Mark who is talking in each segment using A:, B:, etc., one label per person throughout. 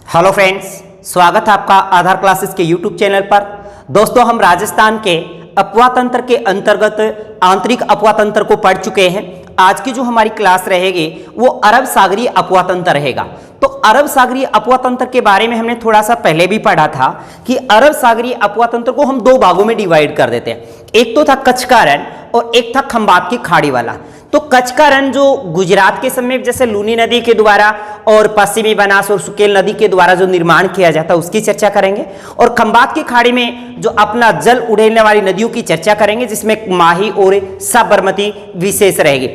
A: Hello friends, स्वागत है आपका आधार क्लासेस के यूट्यूब चैनल पर। दोस्तों, हम राजस्थान के अपवाह तंत्र के अंतर्गत आंतरिक अपवाह तंत्र को पढ़ चुके हैं। आज की जो हमारी क्लास रहेगी वो अरब सागरीय अपवाह तंत्र रहेगा। तो अरब सागरीय अपवाह तंत्र के बारे में हमने थोड़ा सा पहले भी पढ़ा था कि अरब सागरीय अपवाह तंत्र को हम दो भागों में डिवाइड कर देते हैं। एक तो था कच्छ का रण और एक था खंबात की खाड़ी वाला। तो कच्छ का रण जो गुजरात के समय जैसे लूनी नदी के द्वारा और पश्चिमी बनास और सुकेल नदी के द्वारा जो निर्माण किया जाता है उसकी चर्चा करेंगे, और खंबात की खाड़ी में जो अपना जल उड़ेलने वाली नदियों की चर्चा करेंगे, जिसमें माही और साबरमती विशेष रहेगी।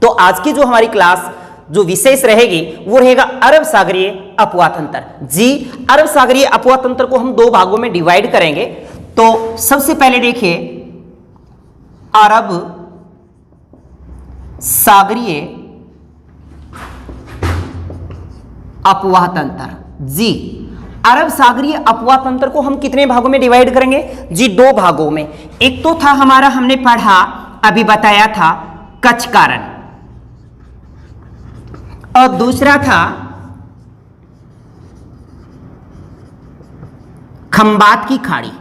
A: तो आज की जो हमारी क्लास जो विशेष रहेगी वो रहेगा अरब सागरीय अपवाह तंत्र। जी, अरब सागरीय अपवाह तंत्र को हम दो भागों में डिवाइड करेंगे। तो सबसे पहले देखिए अरब सागरीय अपवाह तंत्र। जी, अरब सागरीय अपवाह तंत्र को हम कितने भागों में डिवाइड करेंगे? जी, दो भागों में। एक तो था हमारा, हमने पढ़ा अभी बताया था, कच्छ का रण, और दूसरा था खंबात की खाड़ी।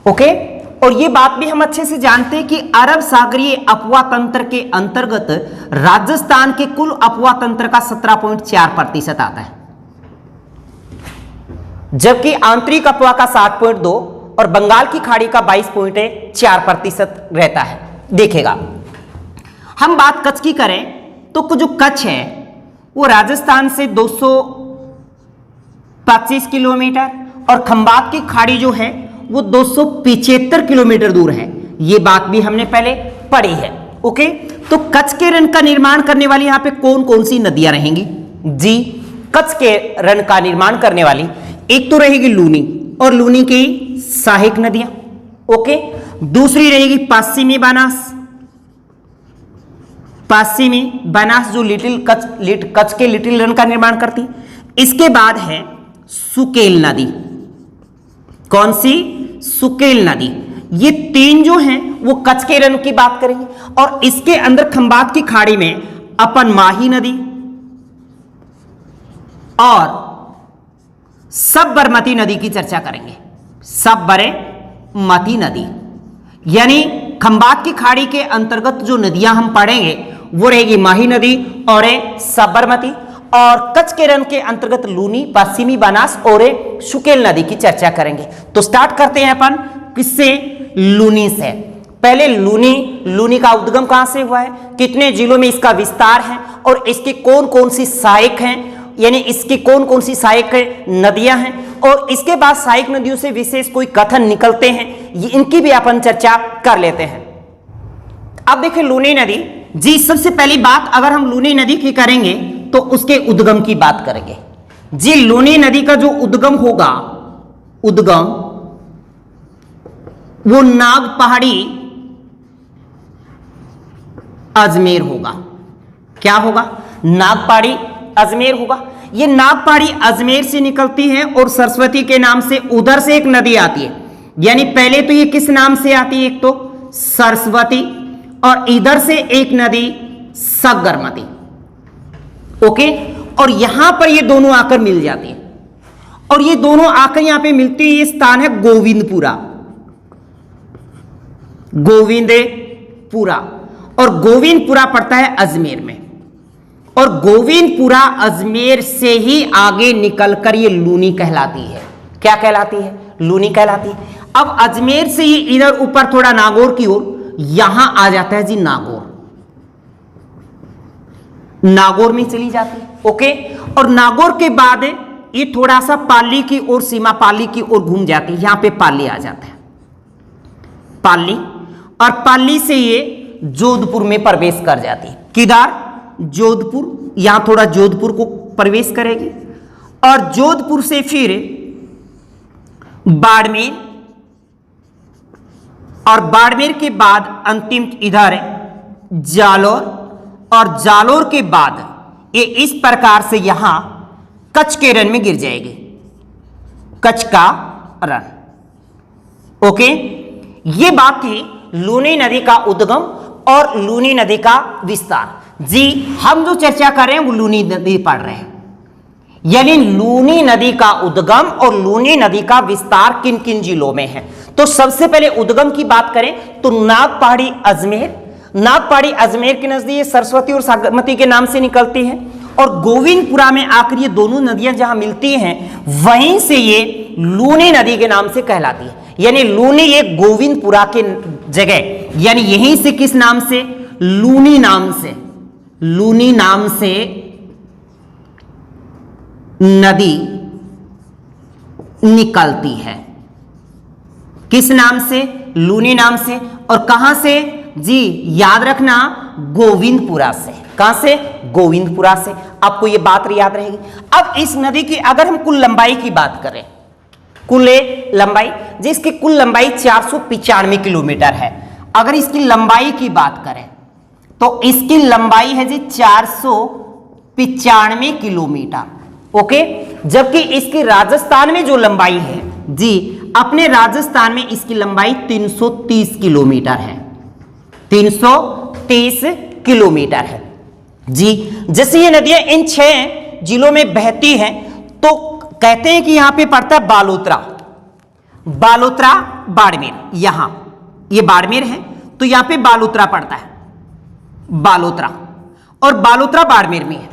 A: ओके, और ये बात भी हम अच्छे से जानते हैं कि अरब सागरीय अपवाह तंत्र के अंतर्गत राजस्थान के कुल अपवाह तंत्र का 17.4% आता है, जबकि आंतरिक अपवाह का 7.2 और बंगाल की खाड़ी का 22.4% रहता है। देखेगा, हम बात कच्छ की करें तो जो कच्छ है वो राजस्थान से 225 किलोमीटर और खंबात की खाड़ी जो है वो 275 किलोमीटर दूर है। ये बात भी हमने पहले पढ़ी है। ओके, तो कच्छ के रण का निर्माण करने वाली यहां पे कौन कौन सी नदियां रहेंगी? जी, कच्छ के रण का निर्माण करने वाली एक तो रहेगी लूनी और लूनी की सहायक नदियां। ओके, दूसरी रहेगी पश्चिमी बनास, पश्चिमी बनास जो कच्छ के लिटिल रण का निर्माण करती। इसके बाद है सुकेल नदी। कौन सी? सुकेल नदी। ये तीन जो हैं वो कच्छ के रण की बात करेंगे, और इसके अंदर खंबात की खाड़ी में अपन माही नदी और सबरमती नदी की चर्चा करेंगे। सबरमती नदी यानी खंबात की खाड़ी के अंतर्गत जो नदियां हम पढ़ेंगे वो रहेगी माही नदी और सबरमती, और कच्छ के रण के अंतर्गत लूनी, पश्चिमी बनास और सुकेल नदी की चर्चा करेंगे। तो स्टार्ट करते हैं अपन किससे? लूनी से। पहले लूनी का उद्गम कहां से हुआ है, कितने जिलों में इसका विस्तार है, और इसकी कौन कौन सी सहायक हैं, यानी इसकी कौन कौन सी सहायक नदियां हैं, और इसके बाद सहायक नदियों से विशेष कोई कथन निकलते हैं, ये इनकी भी अपन चर्चा कर लेते हैं। अब देखिए लूनी नदी। जी, सबसे पहली बात अगर हम लूनी नदी की करेंगे तो उसके उद्गम की बात करेंगे। जी, लूनी नदी का जो उद्गम होगा, उद्गम वो नाग पहाड़ी अजमेर होगा। क्या होगा? नाग पहाड़ी अजमेर होगा। ये नाग पहाड़ी अजमेर से निकलती है और सरस्वती के नाम से उधर से एक नदी आती है। यानी पहले तो ये किस नाम से आती है? एक तो सरस्वती, और इधर से एक नदी साबरमती। ओके, और यहां पर ये दोनों आकर मिल जाती है, और ये दोनों आकर यहां पे मिलती है। ये स्थान है गोविंदपुरा। गोविंदपुरा, और गोविंदपुरा पड़ता है अजमेर में, और गोविंदपुरा अजमेर से ही आगे निकलकर ये लूनी कहलाती है। क्या कहलाती है? लूनी कहलाती है। अब अजमेर से ये इधर ऊपर थोड़ा नागौर की ओर यहां आ जाता है जी नागौर, नागौर में चली जाती है। ओके, और नागौर के बाद ये थोड़ा सा पाली की ओर, सीमा पाली की ओर घूम जाती है। यहां पे पाली आ जाता है, पाली, और पाली से ये जोधपुर में प्रवेश कर जाती है। किधर? जोधपुर। यहां थोड़ा जोधपुर को प्रवेश करेगी, और जोधपुर से फिर बाड़मेर, और बाड़मेर के बाद अंतिम इधर जालोर, और जालोर के बाद ये इस प्रकार से यहां कच्छ के रण में गिर जाएगी। कच्छ का रण। ओके, ये बात थी लूनी नदी का उद्गम और लूनी नदी का विस्तार। जी, हम जो चर्चा कर रहे हैं वो लूनी नदी पढ़ रहे हैं। यानी लूनी नदी का उद्गम और लूनी नदी का विस्तार किन किन जिलों में है। तो सबसे पहले उद्गम की बात करें तो नागपहाड़ी अजमेर, नागपहाड़ी अजमेर के नजदीक सरस्वती और साबरमती के नाम से निकलती है, और गोविंदपुरा में आकर ये दोनों नदियां जहां मिलती हैं वहीं से ये लूनी नदी के नाम से कहलाती है। यानी लूनी ये गोविंदपुरा के जगह, यानी यहीं से किस नाम से, लूनी नाम से, लूनी नाम से नदी निकलती है। किस नाम से, लूनी नाम से। और कहां से जी, याद रखना गोविंदपुरा से। कहां से, गोविंदपुरा से। आपको यह बात याद रहेगी। अब इस नदी की अगर हम कुल लंबाई की बात करें, कुल लंबाई, जिसकी कुल लंबाई 495 किलोमीटर है। अगर इसकी लंबाई की बात करें तो इसकी लंबाई है जी 495 किलोमीटर। ओके, जबकि इसकी राजस्थान में जो लंबाई है जी, अपने राजस्थान में इसकी लंबाई 330 किलोमीटर है, 330 किलोमीटर है जी। जैसे ये नदियां इन 6 जिलों में बहती हैं तो कहते हैं कि यहां पे पड़ता है बालोतरा, बालोतरा बाड़मेर। यहां ये बाड़मेर है तो यहां पे बालोतरा पड़ता है, बालोतरा, और बालोतरा बाड़मेर में है।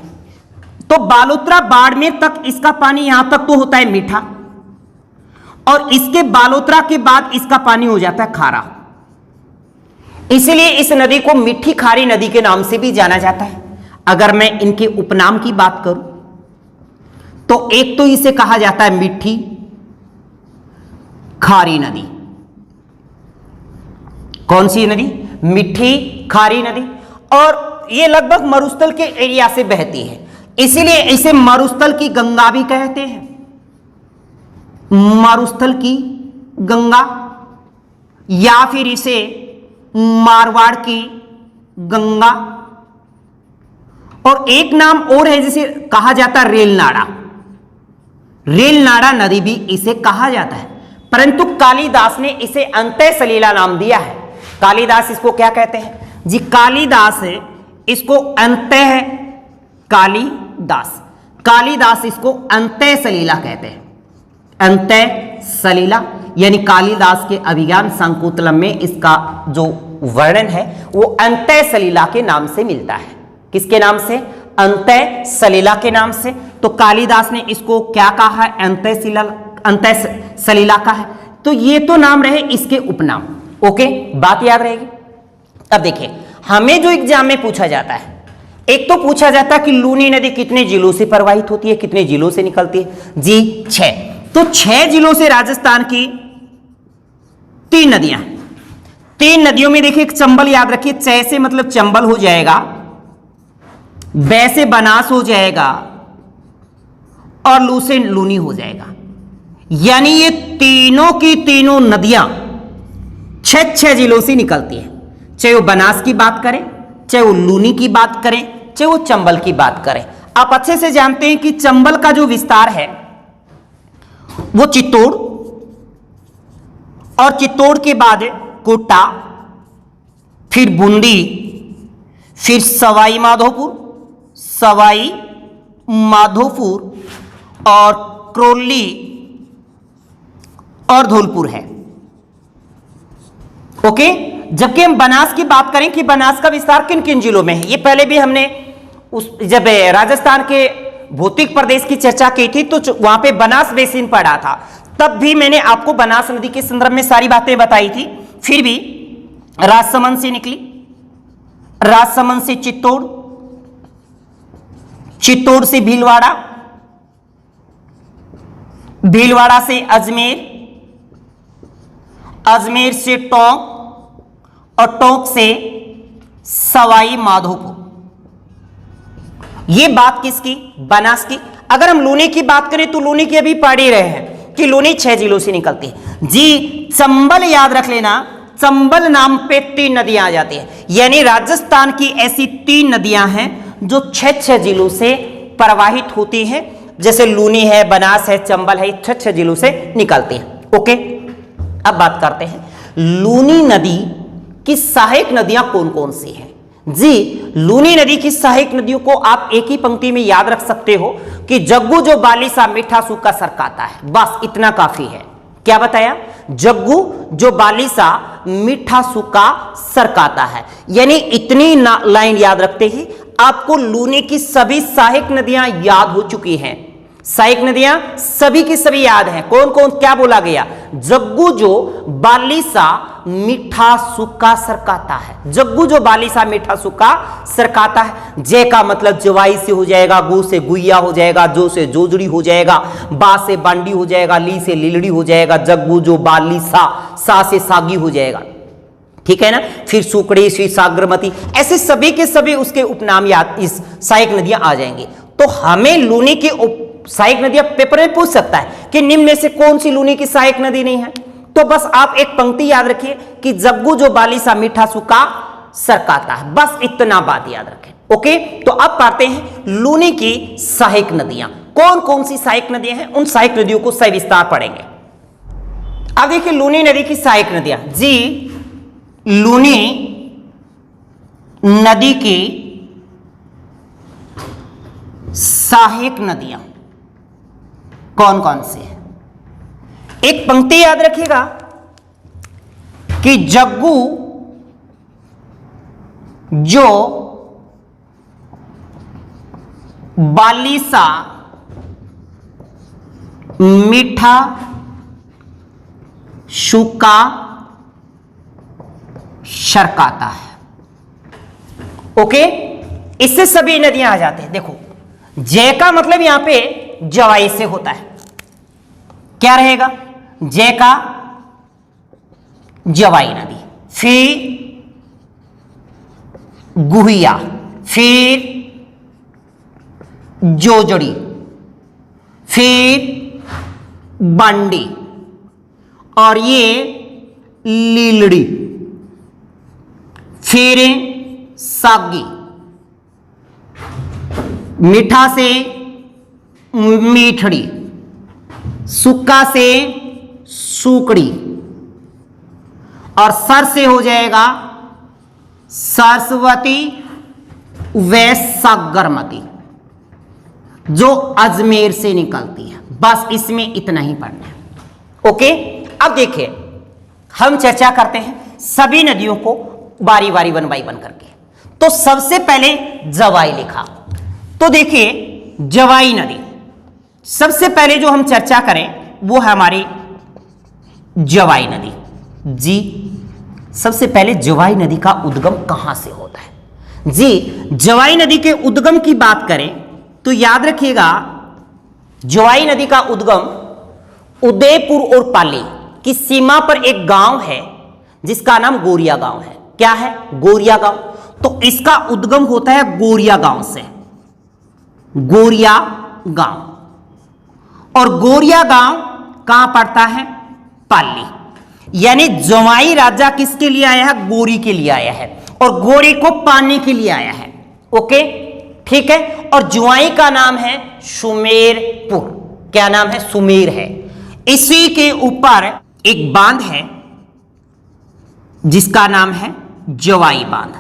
A: तो बालोतरा बाड़मेर तक इसका पानी यहां तक तो होता है मीठा, और इसके बालोतरा के बाद इसका पानी हो जाता है खारा। इसलिए इस नदी को मीठी खारी नदी के नाम से भी जाना जाता है। अगर मैं इनके उपनाम की बात करूं तो एक तो इसे कहा जाता है मीठी खारी नदी। कौन सी नदी, मीठी खारी नदी। और यह लगभग मरुस्थल के एरिया से बहती है, इसीलिए इसे मरुस्थल की गंगा भी कहते हैं, मरुस्थल की गंगा, या फिर इसे मारवाड़ की गंगा। और एक नाम और है जिसे कहा जाता है रेलनाड़ा, रेलनाड़ा नदी भी इसे कहा जाता है, परंतु कालिदास ने इसे अंतः सलीला नाम दिया है। कालिदास इसको क्या कहते हैं जी, कालिदास इसको अंतः, कालिदास इसको अंतः सलीला कहते हैं, अंतः सलीला। यानी कालिदास के अभिज्ञान शाकुंतलम में इसका जो वर्णन है वो अंतः सलीला के नाम से मिलता है। किसके नाम से, अंतः सलीला के नाम से। तो कालिदास ने इसको क्या कहा है, अंतः सलीला का है। तो ये तो नाम रहे इसके उपनाम। ओके, बात याद रहेगी। अब देखिए, हमें जो एग्जाम में पूछा जाता है, एक तो पूछा जाता है कि लूनी नदी कितने जिलों से प्रवाहित होती है, कितने जिलों से निकलती है जी, 6। तो 6 जिलों से राजस्थान की 3 नदियां, 3 नदियों में देखिए, चंबल याद रखिए, च से मतलब चंबल हो जाएगा, बै से बनास हो जाएगा, और लू से लूनी हो जाएगा। यानी ये तीनों की तीनों नदियां 6 जिलों से निकलती हैं। चाहे वो बनास की बात करें, चाहे वो लूनी की बात करें, चाहे वो चंबल की बात करें। आप अच्छे से जानते हैं कि चंबल का जो विस्तार है वो चित्तौड़, और चित्तौड़ के बाद कोटा, फिर बूंदी, फिर सवाई माधोपुर और क्रोली और धौलपुर है। ओके, जबकि हम बनास की बात करें कि बनास का विस्तार किन किन जिलों में है, ये पहले भी हमने जब राजस्थान के भौतिक प्रदेश की चर्चा की थी तो वहां पे बनास बेसिन पड़ा था, तब भी मैंने आपको बनास नदी के संदर्भ में सारी बातें बताई थी। फिर भी राजसमंद से निकली, राजसमंद से चित्तौड़, चित्तौड़ से भीलवाड़ा, भीलवाड़ा से अजमेर, अजमेर से टोंक, और टोंक से सवाई माधोपुर। ये बात किसकी, बनास की। अगर हम लूनी की बात करें तो लूनी की अभी पढ़ ही रहे हैं कि लूनी 6 जिलों से निकलती है जी। चंबल याद रख लेना, चंबल नाम पे 3 नदियां आ जाती हैं, यानी राजस्थान की ऐसी 3 नदियां हैं जो 6 जिलों से प्रवाहित होती हैं। जैसे लूनी है, बनास है, चंबल है, 6 जिलों से निकलती हैं। ओके, अब बात करते हैं लूनी नदी की सहायक नदियां कौन कौन सी हैं जी, लूनी नदी की सहायक नदियों को आप एक ही पंक्ति में याद रख सकते हो कि जग्गू जो बालिसा मीठा सूखा सरकाता है, बस इतना काफी है। क्या बताया? जग्गू जो बालिसा मीठा सूखा सरकाता है, यानी इतनी लाइन याद रखते ही आपको लूनी की सभी सहायक नदियां याद हो चुकी हैं। सहायक नदियां सभी की सभी याद हैं। कौन कौन? क्या बोला गया? जग्गू जो बालिसा मीठा सूखा सरकाता है। जग्गू जो बालिसा मीठा सूखा सरकाता है। जय का मतलब जवाई से हो जाएगा, गु से गुइया हो जाएगा, जो से जोजड़ी हो जाएगा, बा से बांडी हो जाएगा, ली से लीलड़ी हो जाएगा, जग्गू जो बालिसा, सा से सागी हो जाएगा। ठीक है ना? फिर सुकड़ी, श्री सागरमती, ऐसे सभी के सभी उसके उपनाम याद इस सहायक नदियां आ जाएंगी। तो हमें लूनी की सहायक नदियां पेपर में पूछ सकता है कि निम्न में से कौन सी लूनी की सहायक नदी नहीं है, तो बस आप एक पंक्ति याद रखिए कि जग्गू जो बालिसा मीठा सूखा सरकाता है, बस इतना बात याद रखें। ओके, तो अब पढ़ते हैं लूनी की सहायक नदियां। कौन कौन सी सहायक नदियां हैं, उन सहायक नदियों को सविस्तार पढ़ेंगे। अब देखिए लूनी नदी की सहायक नदियां। जी, लूनी नदी की सहायक नदियां कौन कौन सी है? एक पंक्ति याद रखिएगा कि जग्गू जो बालिसा मीठा सूखा सरकाता है। ओके, इससे सभी नदियां आ जाते हैं। देखो, जय का मतलब यहां पे जवाई से होता है। क्या रहेगा? जय का जवाई नदी, फिर गुहिया, फिर जोजड़ी, फिर बांडी, और ये लीलड़ी, फिर सागी, मीठा से मीठड़ी, सूखा से सूकड़ी, और सर से हो जाएगा सरस्वती व सागरमती जो अजमेर से निकलती है। बस इसमें इतना ही पढ़ना है। ओके, अब देखिए हम चर्चा करते हैं सभी नदियों को बारी बारी वन बाई वन करके। तो सबसे पहले जवाई लिखा, तो देखिए जवाई नदी सबसे पहले जो हम चर्चा करें वो है हमारी जवाई नदी। जी, सबसे पहले जवाई नदी का उद्गम कहां से होता है? जी, जवाई नदी के उद्गम की बात करें तो याद रखिएगा जवाई नदी का उद्गम उदयपुर और पाली की सीमा पर एक गांव है जिसका नाम गोरिया गांव है। क्या है? गोरिया गांव। तो इसका उद्गम होता है गोरिया गांव से, गोरिया गांव। और गोरिया गांव कहां पड़ता है? पाली। यानी जवाई राजा किसके लिए आया है? गोरी के लिए आया है, और गोरी को पाने के लिए आया है। ओके, ठीक है। और जुआई का नाम है सुमेरपुर। क्या नाम है? सुमेर है। इसी के ऊपर एक बांध है जिसका नाम है जवाई बांध।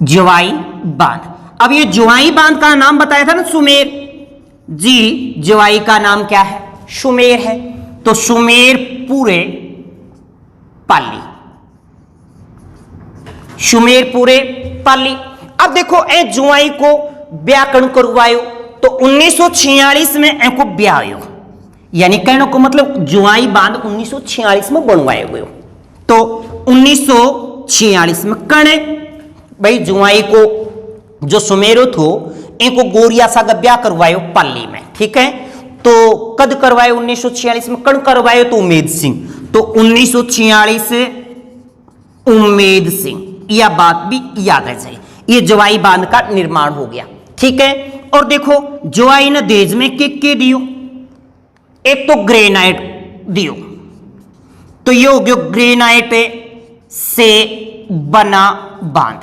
A: जवाई बांध। अब ये जवाई बांध का नाम बताया था ना सुमेर। जी, जवाई का नाम क्या है? सुमेर है। तो सुमेरपुरे पाली, सुमेरपुरे पाली। अब देखो ए जुआई को व्याकरण करवायो तो 1946 में इनको ब्यायो, यानी कहने को मतलब जुआई बांध 1946 में बनवाए गए। तो 1946 में कणे भाई जुआई को जो सुमेरो थो इनको गोरिया सा ब्याह करवायो पाली में। ठीक है, तो कद करवाए 1946 में, कण करवाए तो उमेद सिंह। तो 1946 उमेद सिंह, यह बात भी याद है जाए। ये जवाई बांध का निर्माण हो गया। ठीक है, और देखो जवाई ने देश में के दियो, एक तो ग्रेनाइट दियो, तो ये हो गया ग्रेनाइट से बना बांध,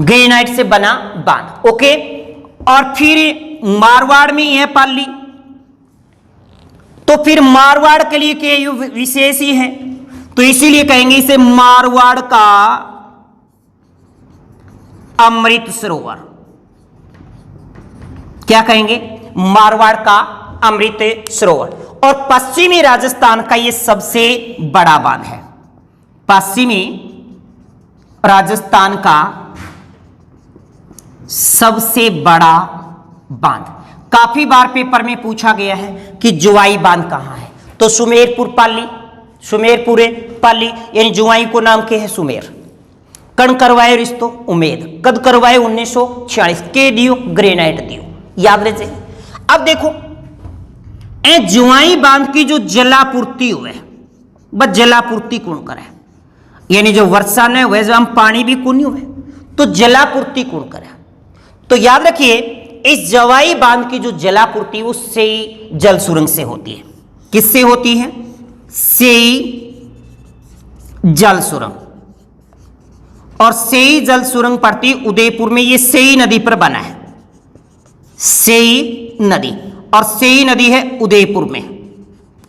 A: ग्रेनाइट से बना बांध। ओके, और फिर मारवाड़ में ही है पाली, तो फिर मारवाड़ के लिए क्या विशेष ही है, तो इसीलिए कहेंगे इसे मारवाड़ का अमृत सरोवर, क्या कहेंगे, मारवाड़ का अमृत सरोवर। और पश्चिमी राजस्थान का यह सबसे बड़ा बांध है, पश्चिमी राजस्थान का सबसे बड़ा बांध। काफी बार पेपर में पूछा गया है कि जुवाई बांध कहां है, तो सुमेरपुर पाली, सुमेरपुर पाली यानी जुवाई को नाम के है सुमेर। कण करवाए रिश्तो उम्मीद, कद करवाए 1946, के दियो ग्रेनाइट दियो, याद रहे। अब देखो ए जुवाई बांध की जो जलापूर्ति हुए, बस जलापूर्ति कौन करे, यानी जो वर्षा ने हुए, जो हम पानी भी कौन हुए, तो जलापूर्ति कौन करे। तो याद रखिए इस जवाई बांध की जो जलापूर्ति उससे जल सुरंग से होती है। किससे होती है, सेई जल सुरंग। और सेई जल सुरंग पड़ती उदयपुर में, ये सेई नदी पर बना है, सेई नदी। और सेई नदी है उदयपुर में,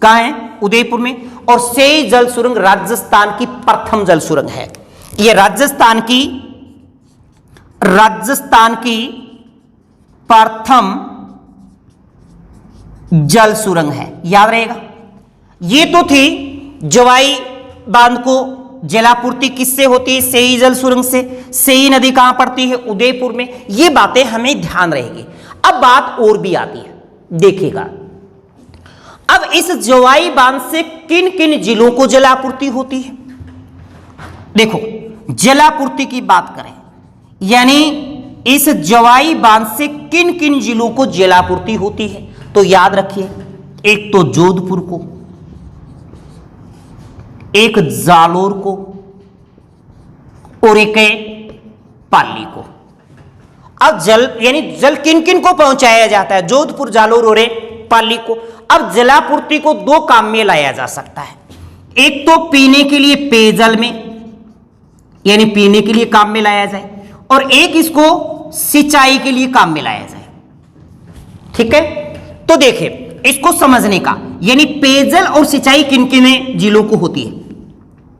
A: कहां है, उदयपुर में। और सेई जल सुरंग राजस्थान की प्रथम जल सुरंग है। ये राजस्थान की प्रथम जल सुरंग है, याद रहेगा। ये तो थी जवाई बांध को जलापूर्ति किससे होती है, सेई जल सुरंग से। सेई नदी कहां पड़ती है, उदयपुर में। ये बातें हमें ध्यान रहेगी। अब बात और भी आती है, देखिएगा। अब इस जवाई बांध से किन किन जिलों को जलापूर्ति होती है। देखो जलापूर्ति की बात करें, यानी इस जवाई बांध से किन किन जिलों को जलापूर्ति होती है, तो याद रखिए एक तो जोधपुर को, एक जालोर को, और एक पाली को। अब जल यानी जल किन किन को पहुंचाया जाता है, जोधपुर, जालोर और पाली को। अब जलापूर्ति को दो काम में लाया जा सकता है, एक तो पीने के लिए पेयजल में, यानी पीने के लिए काम में लाया जाए, और एक इसको सिंचाई के लिए काम में लाया जाए। ठीक है, तो देखिए इसको समझने का, यानी पेयजल और सिंचाई किन किन जिलों को होती है।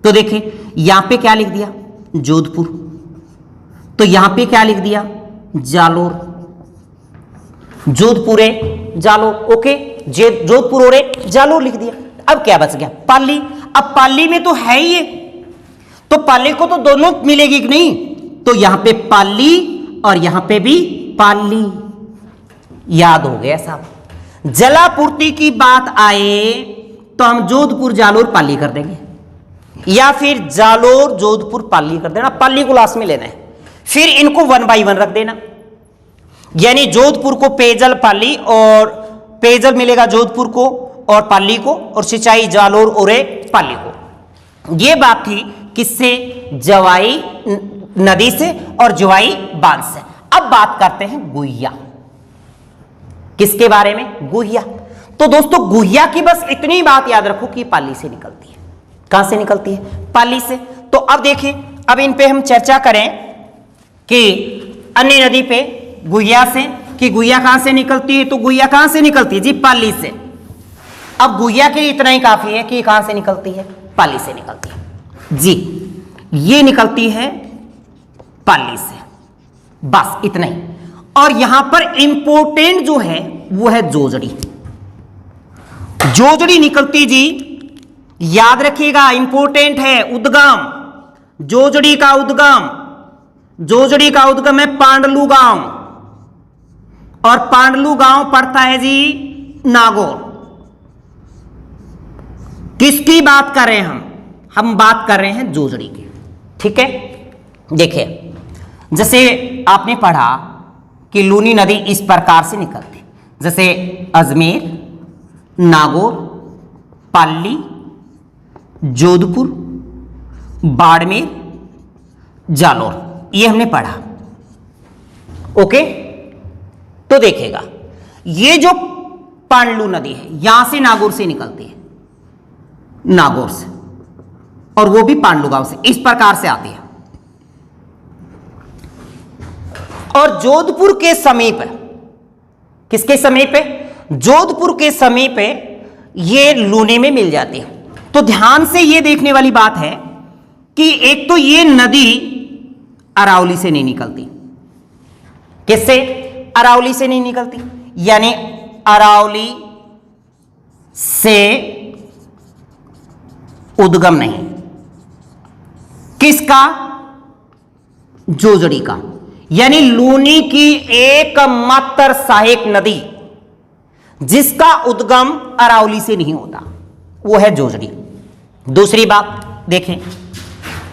A: तो देखिए यहां पे क्या लिख दिया, जोधपुर, तो यहां पे क्या लिख दिया, जालोर। जोधपुर है जालोर, ओके, जोधपुर और जालोर लिख दिया। अब क्या बच गया, पाली। अब पाली में तो है ही ये, तो पाली को तो दोनों मिलेगी कि नहीं, तो यहां पे पाली और यहां पे भी पाली। याद हो गया साहब। जलापूर्ति की बात आए तो हम जोधपुर, जालोर, पाली कर देंगे, या फिर जालोर, जोधपुर, पाली कर देना। पाली को लास्ट में लेना है, फिर इनको 1 बाय 1 रख देना, यानी जोधपुर को पेयजल पाली, और पेयजल मिलेगा जोधपुर को और पाली को, और सिंचाई जालोर और पाली को। यह बात थी किससे, जवाई नदी से और जवाई बांध से। अब बात करते हैं गुहिया, किसके बारे में, गुहिया। तो दोस्तों गुहिया की बस इतनी बात याद रखो कि पाली से निकलती है। कहां से निकलती है, पाली से। तो अब देखिए, अब इन पे हम चर्चा करें कि अन्य नदी पे गुहिया से, कि गुहिया कहां से निकलती है, तो गुहिया कहां से निकलती है जी, पाली से। अब गुहिया के लिए इतना ही काफी है कि कहां से निकलती है, पाली से निकलती है जी, ये निकलती है पाली से, बस इतना ही। और यहां पर इंपोर्टेंट जो है वो है जोजड़ी। जोजड़ी निकलती जी, याद रखिएगा, इंपोर्टेंट है, उद्गम, जोजड़ी का उद्गम, जोजड़ी का उद्गम है पांडलू गांव, और पांडलू गांव पड़ता है जी नागौर। किसकी बात कर रहे हैं हम बात कर रहे हैं जोजड़ी की। ठीक है, देखिए जैसे आपने पढ़ा कि लूनी नदी इस प्रकार से निकलती, जैसे अजमेर, नागौर, पाली, जोधपुर, बाड़मेर, जालोर, ये हमने पढ़ा। ओके, तो देखिएगा ये जो पांडलू नदी है यहां से नागौर से निकलती है, नागौर से, और वो भी पांडलू गांव से, इस प्रकार से आती है। और जोधपुर के समीप, किसके समीप है, जोधपुर के समीप ये लूनी में मिल जाती है। तो ध्यान से ये देखने वाली बात है कि एक तो ये नदी अरावली से नहीं निकलती, किससे? अरावली से नहीं निकलती, यानी अरावली से उद्गम नहीं। किसका? जोजड़ी का। यानी लूनी की एकमात्र सहायक नदी जिसका उद्गम अरावली से नहीं होता वो है जोजड़ी। दूसरी बात देखें,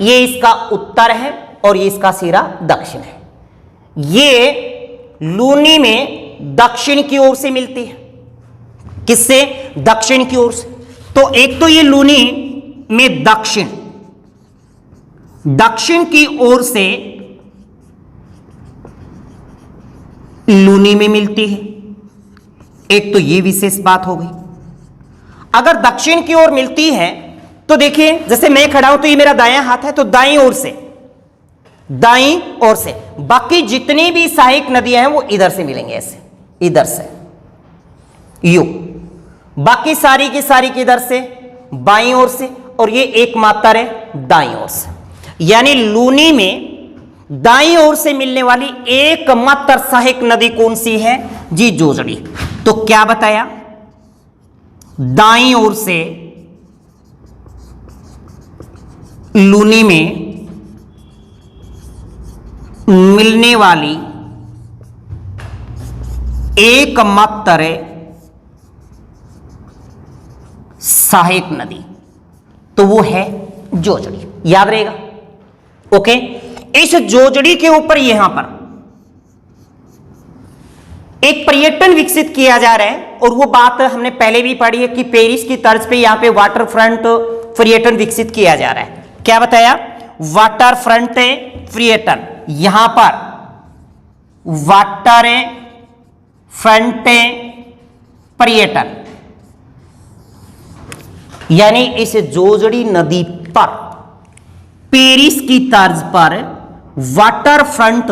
A: ये इसका उत्तर है और ये इसका सिरा दक्षिण है। ये लूनी में दक्षिण की ओर से मिलती है। किससे? दक्षिण की ओर से। तो एक तो ये लूनी में दक्षिण की ओर से लूनी में मिलती है। एक तो ये विशेष बात हो गई। अगर दक्षिण की ओर मिलती है तो देखिए, जैसे मैं खड़ा हूं तो ये मेरा दायां हाथ है, तो दाईं ओर से बाकी जितनी भी सहायक नदियां हैं वो इधर से मिलेंगे, ऐसे इधर से यू, बाकी सारी की सारी किधर से? बाईं ओर से, और ये एकमात्र है दाईं ओर से। यानी लूनी में दाईं ओर से मिलने वाली एकमात्र सहायक नदी कौन सी है जी? जोजड़ी। तो क्या बताया? दाईं ओर से लूनी में मिलने वाली एकमात्र सहायक नदी तो वो है जोजड़ी। याद रहेगा? ओके। इस जोजड़ी के ऊपर यहां पर एक पर्यटन विकसित किया जा रहा है, और वो बात हमने पहले भी पढ़ी है कि पेरिस की तर्ज पे यहां पे वाटर फ्रंट पर्यटन विकसित किया जा रहा है। क्या बताया? वाटर फ्रंट पर्यटन। यहां पर वाटर फ्रंट पर्यटन, यानी इस जोजड़ी नदी पर पेरिस की तर्ज पर वाटर फ्रंट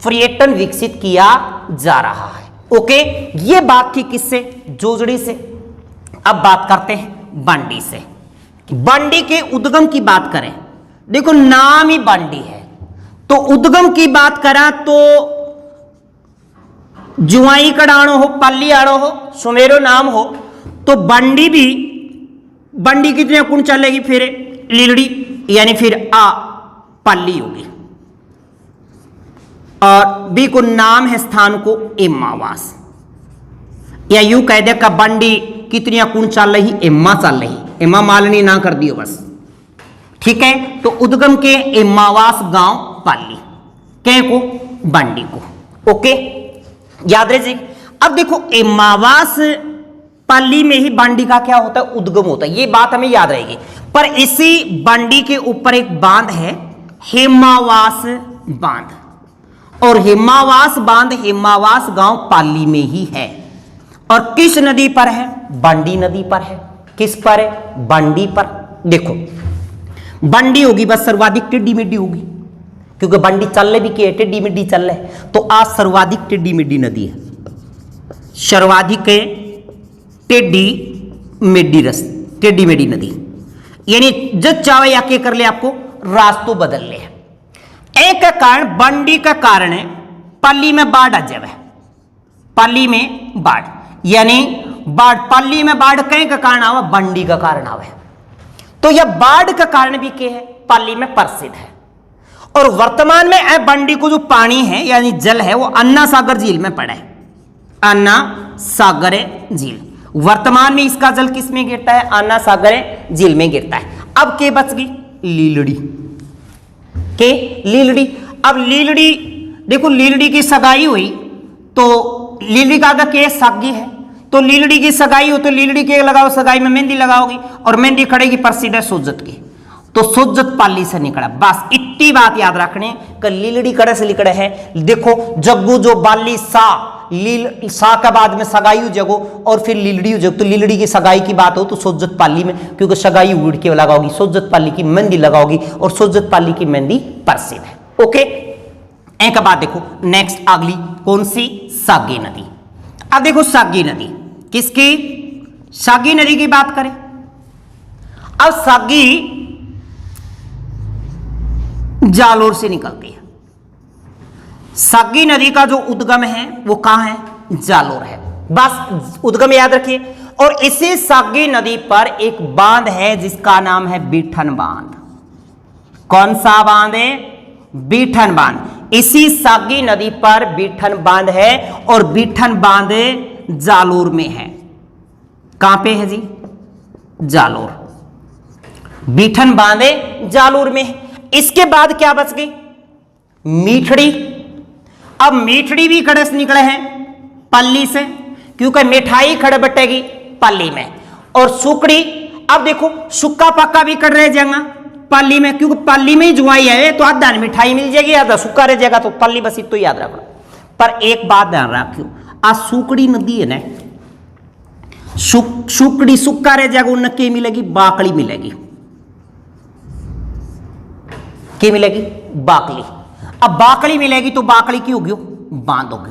A: पर्यटन विकसित किया जा रहा है। ओके, ये बात थी किससे? जोजड़ी से। अब बात करते हैं बांडी से। बांडी के उद्गम की बात करें, देखो नाम ही बांडी है, तो उद्गम की बात करा तो जुआई कड़ाणो हो, पाली आड़ो हो, सुमेरो नाम हो, तो बांडी भी, बांडी कितने कुण चलेगी? फिर लीलड़ी, यानी फिर आ पाली होगी, और बी को नाम है स्थान को एम्मावास, या यूं कह दे का बांडी कितनी कुण चल रही? एम्मा चल रही। एम्मा मालनी ना कर दियो बस, ठीक है। तो उद्गम के एम्मावास गांव पाली, कह को? बांडी को। ओके, याद रहे जी। अब देखो एम्मावास पाली में ही बांडी का क्या होता है? उद्गम होता है। ये बात हमें याद रहेगी। पर इसी बांडी के ऊपर एक बांध है, हेमावास बांध, और हेमावास बांध हेमावास गांव पाली में ही है। और किस नदी पर है? बांडी नदी पर है। किस पर है? बांडी पर। देखो बांडी होगी बस सर्वाधिक टेढ़ी मेढ़ी होगी, क्योंकि बांडी चल भी की है, टेढ़ी मेढ़ी चल रहे, तो आज सर्वाधिक टेढ़ी मेढ़ी नदी है, सर्वाधिक टेढ़ी मेढ़ी नदी। यानी जब चाहे आके कर ले, आपको रास्तों बदल ले। एक कारण बांडी का कारण है पाली में बाढ़ आ जावे, पाली में बाढ़, यानी बाढ़ पाली में बाढ़ कहीं का कारण आवा? बांडी का कारण आवे। तो यह बाढ़ का कारण भी क्या है? पाली में प्रसिद्ध है। और वर्तमान में बांडी को जो पानी है यानी जल है वो अन्ना सागर झील में पड़ा है। अन्ना सागर झील, वर्तमान में इसका जल किस में गिरता है? अन्ना सागर झील में गिरता है। अब के बच गई? लीलड़ी के लीलड़ी। अब लीलड़ी देखो, लीलड़ी की सगाई हुई तो लीलड़ी का आगे के सागी है, तो लीलड़ी की सगाई हो तो लीलड़ी के लगाओ, सगाई में मेहंदी लगाओगी, और मेहंदी खड़ेगी प्रसिद्ध है सोजत की, तो सोजत पाली से निकला। बस इतनी बात याद रखने कि लीलड़ी कड़े से निकले है। देखो जग्गू जो बाली सा, लील सा के बाद में सगाई जगो और फिर लीलड़ी जग, तो लीलड़ी की सगाई की बात हो तो सोजत पाली में, क्योंकि सगाई उड़ के लगाओगी, सोजत पाली की मेहंदी लगाओगी, और सोजत पाली की मेहंदी प्रसिद्ध है। ओके, एक बात देखो नेक्स्ट अगली कौन सी? सागी नदी। अब देखो सागी नदी किसकी? सागी नदी की बात करें। अब सागी जालोर से निकलती है, सागी नदी का जो उद्गम है वो कहां है? जालोर है। बस उद्गम याद रखिए। और इसी सागी नदी पर एक बांध है जिसका नाम है बीठन बांध। कौन सा बांध है? बीठन बांध। इसी सागी नदी पर बीठन बांध है और बीठन बांध जालोर में है। कहां पे है जी? जालोर। बीठन बांध जालोर में है। इसके बाद क्या बच गई? मीठड़ी। अब मीठड़ी भी खड़े से निकले हैं पल्ली से, क्योंकि मिठाई खड़े बटेगी पल्ली में। और सुकड़ी, अब देखो सुक्का पक्का भी कर रहे जाएगा पल्ली में, क्योंकि पल्ली में ही जुआई है तो आधा मिठाई मिल जाएगी, आधा सुक्का रह जाएगा। तो पल्ली बस तो याद रखो। पर एक बात ध्यान रखियो, आ सुकड़ी नदी है ना, सुकड़ी सुक्का रह जाएगा, उन्हें क्या मिलेगी? बाकड़ी मिलेगी। क्या मिलेगी? बाकड़ी। अब बाकड़ी मिलेगी तो बाकड़ी की होगी? बांध होगी।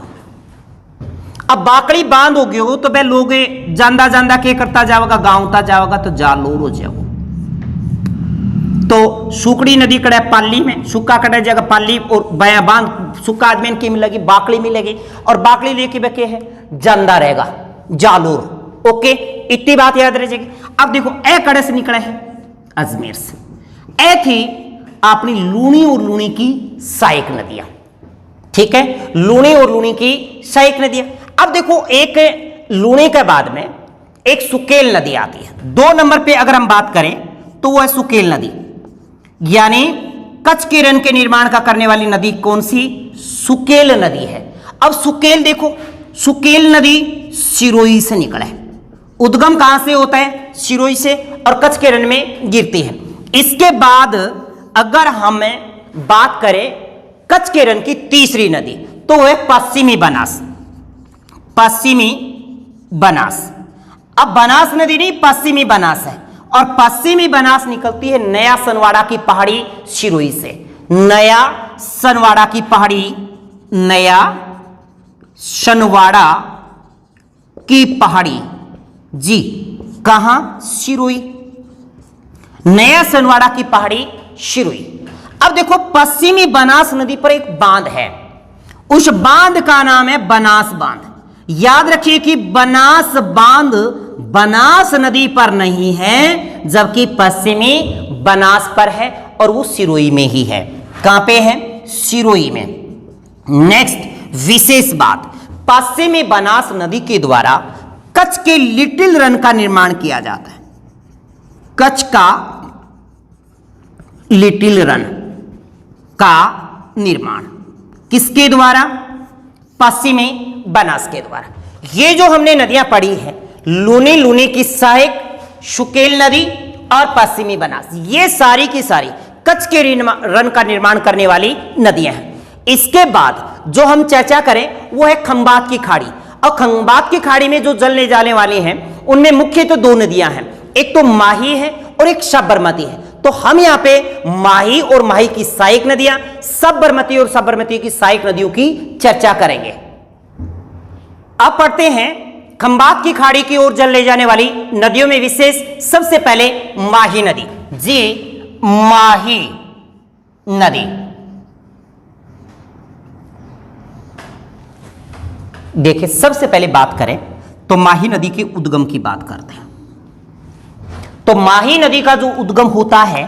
A: अब बाकड़ी बांध होगी हो तो वह लोग जांदा जांदा क्या करता जाएगा? गांवता जाएगा तो जालोर हो जाएगा। तो सुकड़ी नदी कड़े पाली में, सुक्का कड़े जगह पाली और बया बांध सुक्का आदमी की मिलेगी, बाकड़ी मिलेगी। और बाकड़ी लेके बके है जांदा रहेगा जालोर। ओके, इतनी बात याद रह जाएगी। अब देखो ए कड़े से निकले हैं अजमेर से। ए थी अपनी लूणी और लूणी की सहायक नदियां। ठीक है, लूणी और लूणी की सहायक नदियां। अब देखो एक लूणी के बाद में एक सुकेल नदी आती है। 2 नंबर पे अगर हम बात करें तो वो है सुकेल नदी, यानी कच्छ के रण के निर्माण का करने वाली नदी कौन सी? सुकेल नदी है। अब सुकेल देखो, सुकेल नदी सिरोही से निकला है। उद्गम कहां से होता है? सिरोही से, और कच्छ के रण में गिरती है। इसके बाद अगर हम बात करें कच्छ के रण की तीसरी नदी तो वह पश्चिमी बनास। पश्चिमी बनास। अब बनास नदी नहीं, पश्चिमी बनास है। और पश्चिमी बनास निकलती है नया सनवाड़ा की पहाड़ी सिरोही से। नया सनवाड़ा की पहाड़ी, नया सनवाड़ा की पहाड़ी जी, कहां? सिरोही। नया सनवाड़ा की पहाड़ी सिरोही। अब देखो पश्चिमी बनास नदी पर एक बांध है, उस बांध का नाम है बनास बांध। याद रखिए कि बनास बांध बनास नदी पर नहीं है, जबकि पश्चिमी बनास पर है और वो सिरोही में ही है। कहां पे है? सिरोही में। नेक्स्ट विशेष बात, पश्चिमी बनास नदी के द्वारा कच्छ के लिटिल रन का निर्माण किया जाता है। कच्छ का लिटिल रन का निर्माण किसके द्वारा? पश्चिमी बनास के द्वारा। ये जो हमने नदियां पढ़ी हैं, लूनी लूनी की सहायक, सुकेल नदी और पश्चिमी बनास, ये सारी की सारी कच्छ के रन का निर्माण करने वाली नदियां हैं। इसके बाद जो हम चर्चा करें वो है खंबात की खाड़ी। और खंबात की खाड़ी में जो जल ले जाने वाली हैं उनमें मुख्य तो 2 नदियां हैं, एक तो माही है और एक साबरमती है। तो हम यहां पे माही और माही की सहायक नदियां, साबरमती और साबरमती की सहायक नदियों की चर्चा करेंगे। अब पढ़ते हैं खंबात की खाड़ी की ओर जल ले जाने वाली नदियों में विशेष सबसे पहले माही नदी जी। माही नदी देखिए, सबसे पहले बात करें तो माही नदी के उद्गम की बात करते हैं। तो माही नदी का जो उद्गम होता है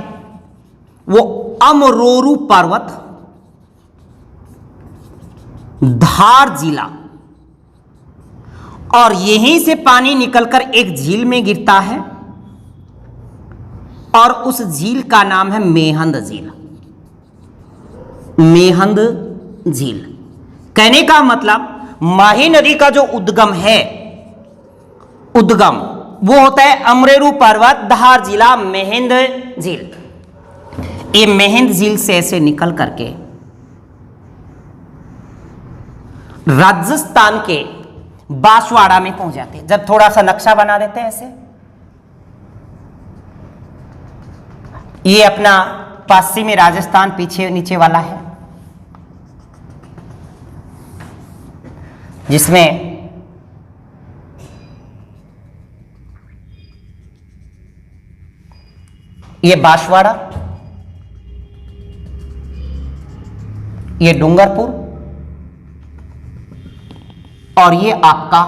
A: वो अमरोरू पर्वत, धार जिला, और यहीं से पानी निकलकर एक झील में गिरता है और उस झील का नाम है मेहंद झील। मेहंद झील कहने का मतलब माही नदी का जो उद्गम है, उद्गम वो होता है अमरेरू पर्वत, धार जिला, मेहंद झील। ये मेहंद झील से ऐसे निकल करके राजस्थान के बांसवाड़ा में पहुंच जाते हैं। जब थोड़ा सा नक्शा बना देते हैं ऐसे, ये अपना पश्चिमी राजस्थान पीछे नीचे वाला है, जिसमें ये बांसवाड़ा, ये डूंगरपुर और ये आपका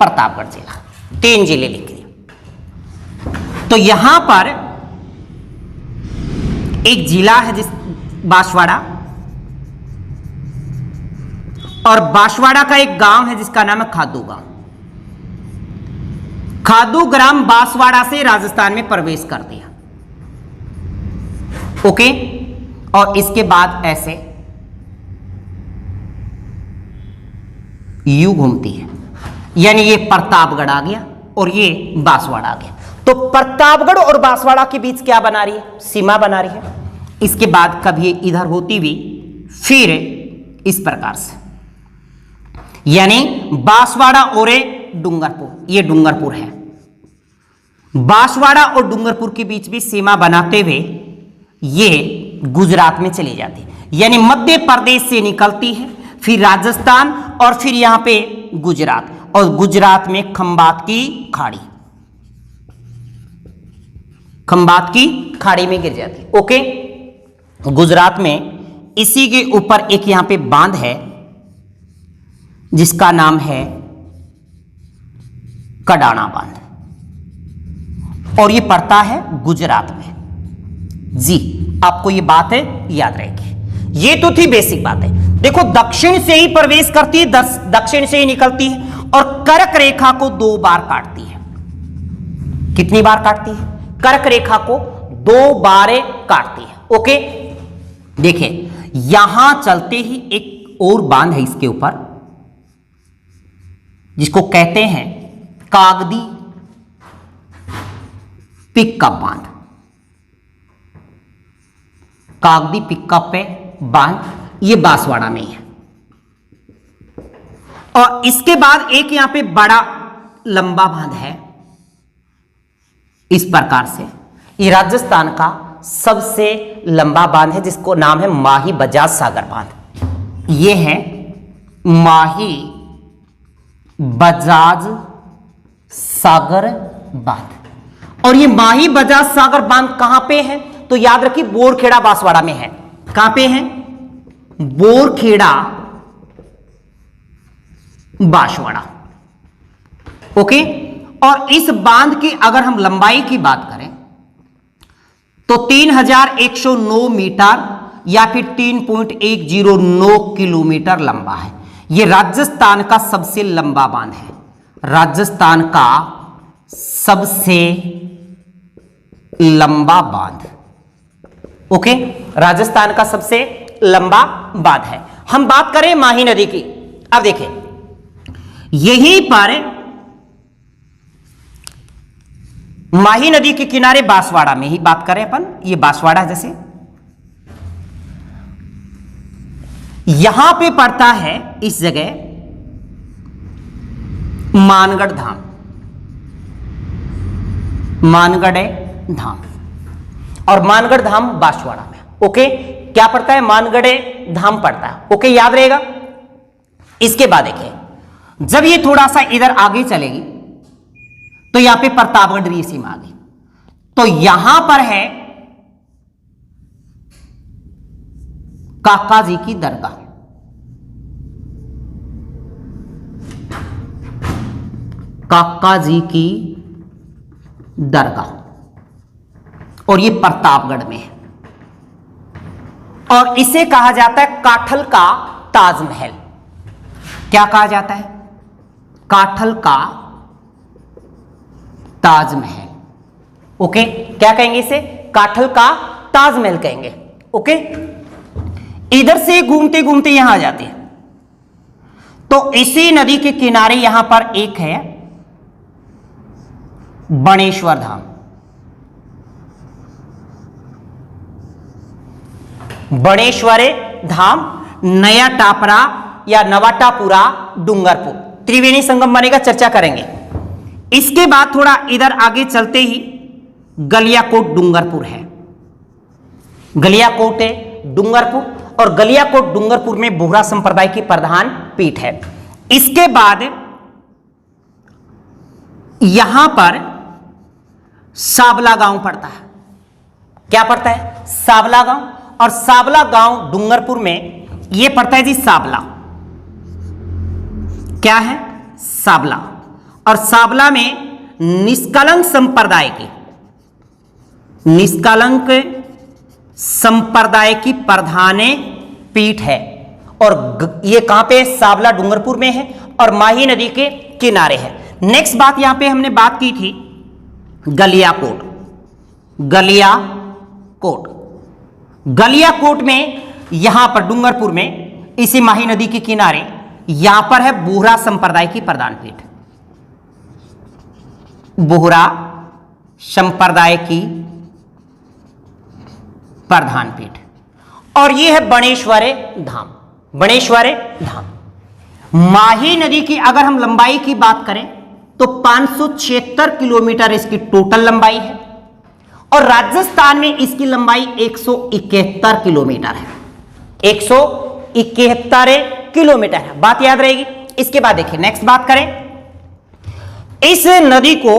A: प्रतापगढ़ जिला, 3 जिले लिख दिए। तो यहां पर एक जिला है जिस बांसवाड़ा, और बांसवाड़ा का एक गांव है जिसका नाम है खादू गांव। खादू ग्राम बांसवाड़ा से राजस्थान में प्रवेश कर दिया। ओके, और इसके बाद ऐसे यू घूमती है, यानी ये प्रतापगढ़ आ गया और ये बांसवाड़ा आ गया। तो प्रतापगढ़ और बांसवाड़ा के बीच क्या बना रही है? सीमा बना रही है। इसके बाद कभी इधर होती हुई फिर इस प्रकार से, यानी बांसवाड़ा और डूंगरपुर, ये डूंगरपुर है। बांसवाड़ा और डूंगरपुर के बीच भी सीमा बनाते हुए ये गुजरात में चली जाती है, यानी मध्य प्रदेश से निकलती है, फिर राजस्थान और फिर यहां पे गुजरात, और गुजरात में खंबात की खाड़ी, खंबात की खाड़ी में गिर जाती है। ओके, गुजरात में इसी के ऊपर एक यहां पे बांध है जिसका नाम है कडाना बांध, और ये पड़ता है गुजरात में। जी, आपको ये बात है याद रहेगी। ये तो थी बेसिक बातें। देखो, दक्षिण से ही प्रवेश करती है, दक्षिण से ही निकलती है, और कर्क रेखा को 2 बार काटती है। कितनी बार काटती है? कर्क रेखा को 2 बार काटती है। ओके, देखिए यहां चलते ही एक और बांध है इसके ऊपर, जिसको कहते हैं कागदी पिकअप बांध। कागदी पिकअप पे बांध, ये बांसवाड़ा में है। और इसके बाद एक यहां पे बड़ा लंबा बांध है इस प्रकार से। ये राजस्थान का सबसे लंबा बांध है जिसको नाम है माही बजाज सागर बांध। ये है माही बजाज सागर बांध। और ये माही बजाज सागर बांध कहां पे है? तो याद रखिए, बोरखेड़ा बांसवाड़ा में है। कहां पे है? बोरखेड़ा बांसवाड़ा। ओके, और इस बांध की अगर हम लंबाई की बात करें तो 3109 मीटर या फिर 3.109 किलोमीटर लंबा है। यह राजस्थान का सबसे लंबा बांध है, राजस्थान का सबसे लंबा बांध। ओके, राजस्थान का सबसे लंबा बांध है। हम बात करें माही नदी की। अब देखें, यहीं पर माही नदी के किनारे बांसवाड़ा में ही बात करें अपन, ये बांसवाड़ा जैसे यहां पे पड़ता है इस जगह मानगढ़ धाम, मानगढ़ धाम, और मानगढ़ धाम बांसवाड़ा में। ओके, क्या पड़ता है? मानगढ़ धाम पड़ता है। ओके, याद रहेगा। इसके बाद देखिए, जब ये थोड़ा सा इधर आगे चलेगी तो यहां पे प्रतापगढ़ की सीमा आ गई। तो यहां पर है काका जी की दरगाह, काका जी की दरगाह, और ये प्रतापगढ़ में है। और इसे कहा जाता है काठल का ताजमहल। क्या कहा जाता है? काठल का ताजमहल। ओके, क्या कहेंगे इसे? काठल का ताजमहल कहेंगे। ओके, इधर से घूमते घूमते यहां आ जाते हैं तो इसी नदी के किनारे यहां पर एक है बणेश्वर धाम। बणेश्वर धाम, नया टापरा या नवाटापुरा, डूंगरपुर, त्रिवेणी संगम बनेगा, चर्चा करेंगे। इसके बाद थोड़ा इधर आगे चलते ही गलियाकोट डूंगरपुर है। गलियाकोट है डूंगरपुर, और गलियाकोट डूंगरपुर में बोहरा संप्रदाय की प्रधान पीठ है। इसके बाद यहां पर सावला गांव पड़ता है। क्या पड़ता है? सावला गांव। और सावला गांव डूंगरपुर में यह पड़ता है जी सावला। क्या है? साबला। और साबला में निष्कलंक संप्रदाय की प्रधान पीठ है। और ये कहां पे? साबला डूंगरपुर में है और माही नदी के किनारे है। नेक्स्ट बात यहां पे हमने बात की थी गलियाकोट में, यहां पर डूंगरपुर में इसी माही नदी के किनारे यहां पर है बोहरा संप्रदाय की प्रधान पीठ। बोहरा संप्रदाय की प्रधान पीठ। और यह है बणेश्वर धाम। माही नदी की अगर हम लंबाई की बात करें तो 576 किलोमीटर इसकी टोटल लंबाई है और राजस्थान में इसकी लंबाई 171 किलोमीटर है। 171 किलोमीटर है, बात याद रहेगी। इसके बाद देखिए नेक्स्ट बात करें, इस नदी को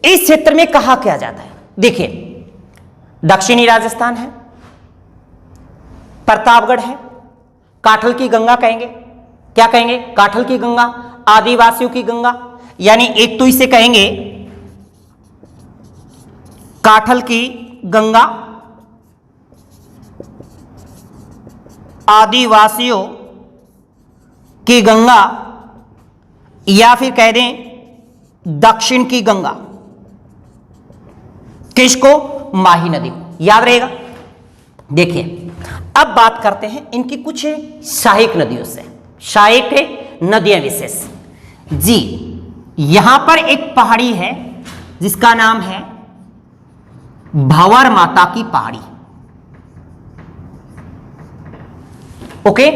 A: इस क्षेत्र में कहा किया जाता है। देखिए दक्षिणी राजस्थान है, प्रतापगढ़ है, काठल की गंगा कहेंगे। क्या कहेंगे? काठल की गंगा, आदिवासियों की गंगा, यानी एक तो इसे कहेंगे काठल की गंगा, आदिवासियों की गंगा, या फिर कह दें दक्षिण की गंगा। किसको? माही नदी को। याद रहेगा। देखिए अब बात करते हैं इनकी कुछ सहायक नदियों से, सहायक नदियां विशेष जी। यहां पर एक पहाड़ी है जिसका नाम है भंवर माता की पहाड़ी। ओके।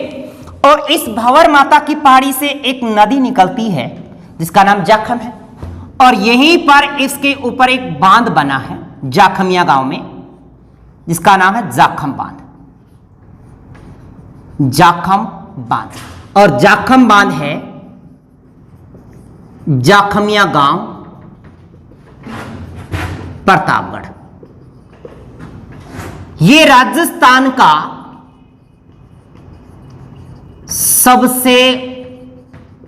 A: और इस भंवर माता की पहाड़ी से एक नदी निकलती है जिसका नाम जाखम है और यहीं पर इसके ऊपर एक बांध बना है जाखमिया गांव में जिसका नाम है जाखम बांध। जाखम बांध। और जाखम बांध है जाखमिया गांव, प्रतापगढ़। ये राजस्थान का सबसे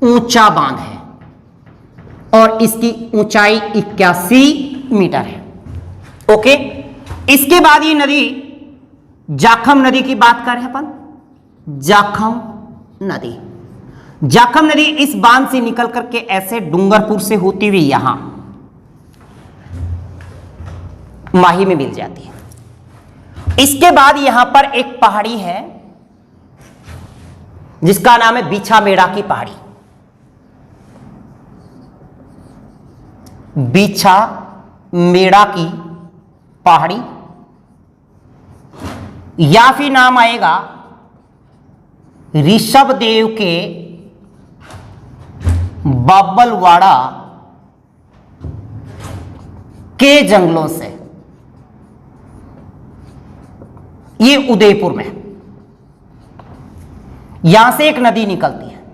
A: ऊंचा बांध है और इसकी ऊंचाई 81 मीटर है। ओके। इसके बाद ये नदी जाखम नदी की बात कर रहे हैं अपन। जाखम नदी इस बांध से निकल करके ऐसे डूंगरपुर से होती हुई यहां माही में मिल जाती है। इसके बाद यहां पर एक पहाड़ी है जिसका नाम है बिछामेड़ा की पहाड़ी। बिछामेड़ा की पहाड़ी, या फिर नाम आएगा ऋषभदेव के बाबलवाड़ा के जंगलों से। ये उदयपुर में, यहां से एक नदी निकलती है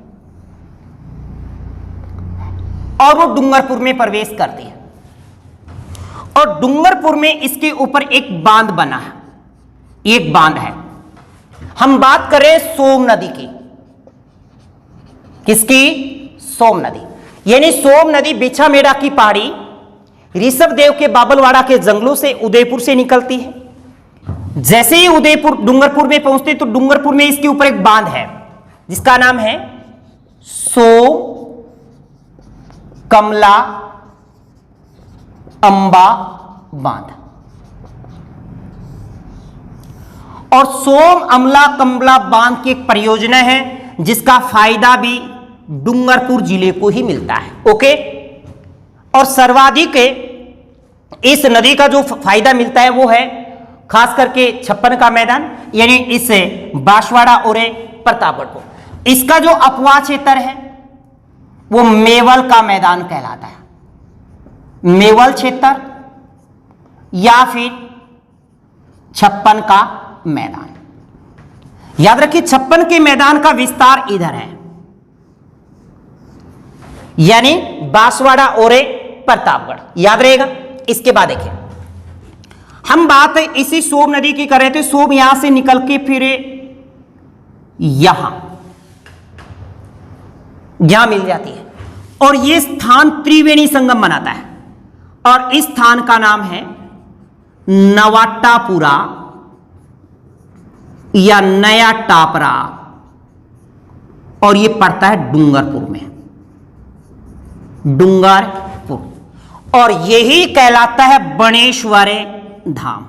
A: और वो डूंगरपुर में प्रवेश करती है और डूंगरपुर में इसके ऊपर एक बांध बना है। एक बांध है। हम बात करें सोम नदी की। किसकी? सोम नदी। यानी सोम नदी बिछामेड़ा की पहाड़ी, ऋषभदेव के बाबलवाड़ा के जंगलों से उदयपुर से निकलती है। जैसे ही उदयपुर डूंगरपुर में पहुंचते तो डूंगरपुर में इसके ऊपर एक बांध है जिसका नाम है सोम कमला अंबा बांध। और सोम अमला कमला बांध की एक परियोजना है जिसका फायदा भी डूंगरपुर जिले को ही मिलता है। ओके। और सर्वाधिक इस नदी का जो फायदा मिलता है वो है खास करके छप्पन का मैदान, यानी इस बांसवाड़ा और प्रतापगढ़ को। इसका जो अपवाह क्षेत्र है वो मेवल का मैदान कहलाता है। मेवल क्षेत्र या फिर छप्पन का मैदान। याद रखिए छप्पन के मैदान का विस्तार इधर है, यानी बांसवाड़ा और प्रतापगढ़। याद रहेगा। इसके बाद देखिए हम बात इसी सोम नदी की कर रहे थे। सोम यहां से निकल के फिर यहां यहां मिल जाती है और यह स्थान त्रिवेणी संगम बनाता है और इस स्थान का नाम है नवाटापुरा या नया टापरा और यह पड़ता है डूंगरपुर में, डूंगरपुर। और यही कहलाता है बणेश्वर धाम,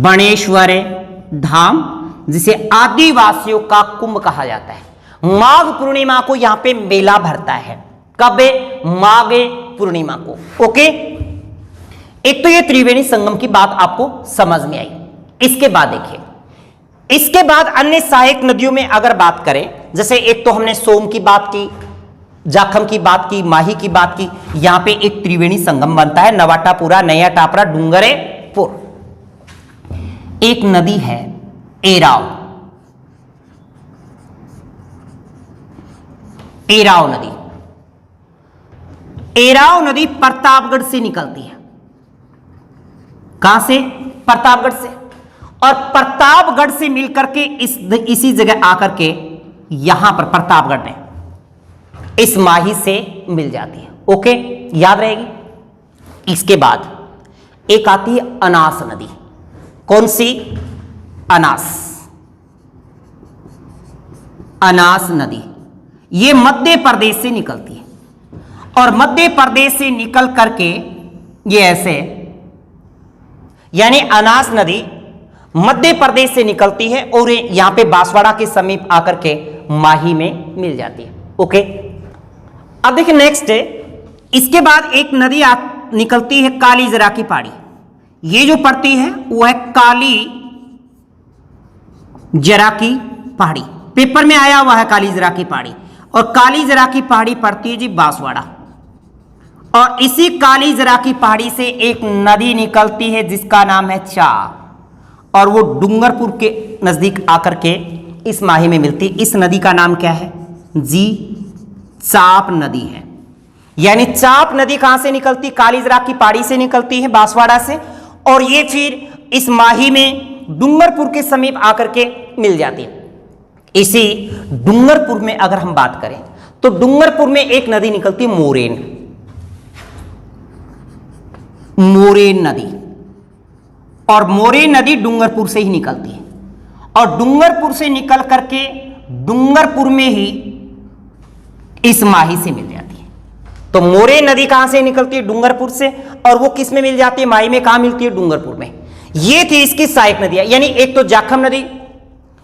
A: बणेश्वर धाम, जिसे आदिवासियों का कुंभ कहा जाता है। माघ पूर्णिमा को यहां पे मेला भरता है। कब? माघ पूर्णिमा को। ओके, एक तो ये त्रिवेणी संगम की बात आपको समझ में आई। इसके बाद देखिए, इसके बाद अन्य सहायक नदियों में अगर बात करें, जैसे एक तो हमने सोम की बात की, जाखम की बात की, माही की बात की, यहां पे एक त्रिवेणी संगम बनता है, नवाटापुरा, नया टापरा, डूंगरपुर। एक नदी है एराव, एराव नदी। एराव नदी प्रतापगढ़ से निकलती है। कहां से? प्रतापगढ़ से। और प्रतापगढ़ से मिलकर के इसी जगह आकर के यहां पर प्रतापगढ़ में इस माही से मिल जाती है। ओके, याद रहेगी। इसके बाद एक आती है अनास नदी। कौन सी? अनास, अनास नदी। ये मध्य प्रदेश से निकलती है और मध्य प्रदेश से निकल करके ये ऐसे, यानी अनास नदी मध्य प्रदेश से निकलती है और यहां पे बांसवाड़ा के समीप आकर के माही में मिल जाती है। ओके, अब देखिए नेक्स्ट है, इसके बाद एक नदी निकलती है काली जरा की पहाड़ी। ये जो पड़ती है वो है काली जरा की पहाड़ी, पेपर में आया हुआ है काली जरा की पहाड़ी। और काली जरा की पहाड़ी पड़ती है जी बांसवाड़ा। और इसी काली जरा की पहाड़ी से एक नदी निकलती है जिसका नाम है चा, और वो डूंगरपुर के नजदीक आकर के इस माही में मिलती है। इस नदी का नाम क्या है जी? चाप नदी है। यानी चाप नदी कहां से निकलती? कालीजरा की पहाड़ी से निकलती है, बांसवाड़ा से, और ये फिर इस माही में डूंगरपुर के समीप आकर के मिल जाती है। इसी डूंगरपुर में अगर हम बात करें तो डूंगरपुर में एक नदी निकलती है मोरेन, मोरेन नदी। और मोरेन नदी डूंगरपुर से ही निकलती है और डूंगरपुर से निकल करके डूंगरपुर में ही इस माही से मिल जाती है। तो मोरेन नदी कहां से निकलती है? डूंगरपुर से। और वो किस में मिल जाती है? माही में। कहां मिलती है? डूंगरपुर में। ये थी इसकी सहायक नदियां, यानी एक तो जाखम नदी